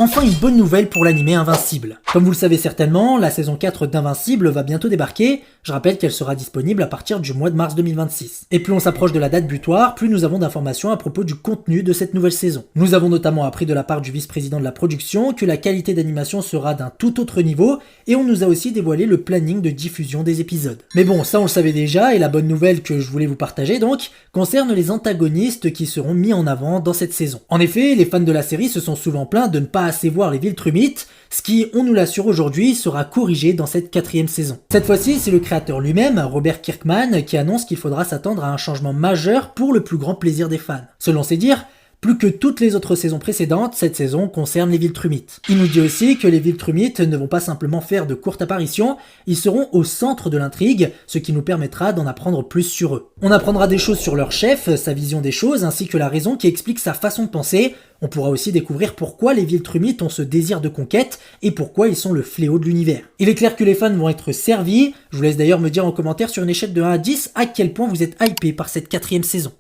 Enfin une bonne nouvelle pour l'animé Invincible. Comme vous le savez certainement, la saison 4 d'Invincible va bientôt débarquer, je rappelle qu'elle sera disponible à partir du mois de mars 2026. Et plus on s'approche de la date butoir, plus nous avons d'informations à propos du contenu de cette nouvelle saison. Nous avons notamment appris de la part du vice-président de la production que la qualité d'animation sera d'un tout autre niveau, et on nous a aussi dévoilé le planning de diffusion des épisodes. Mais bon, ça on le savait déjà, et la bonne nouvelle que je voulais vous partager donc, concerne les antagonistes qui seront mis en avant dans cette saison. En effet, les fans de la série se sont souvent plaints de ne pas assez voir les Viltrumites, ce qui, on nous l'assure aujourd'hui, sera corrigé dans cette 4e saison. Cette fois-ci, c'est le créateur lui-même, Robert Kirkman, qui annonce qu'il faudra s'attendre à un changement majeur pour le plus grand plaisir des fans. Selon ses dires, plus que toutes les autres saisons précédentes, cette saison concerne les Viltrumites. Il nous dit aussi que les Viltrumites ne vont pas simplement faire de courtes apparitions, ils seront au centre de l'intrigue, ce qui nous permettra d'en apprendre plus sur eux. On apprendra des choses sur leur chef, sa vision des choses, ainsi que la raison qui explique sa façon de penser. On pourra aussi découvrir pourquoi les Viltrumites ont ce désir de conquête et pourquoi ils sont le fléau de l'univers. Il est clair que les fans vont être servis, je vous laisse d'ailleurs me dire en commentaire sur une échelle de 1 à 10 à quel point vous êtes hypé par cette 4e saison.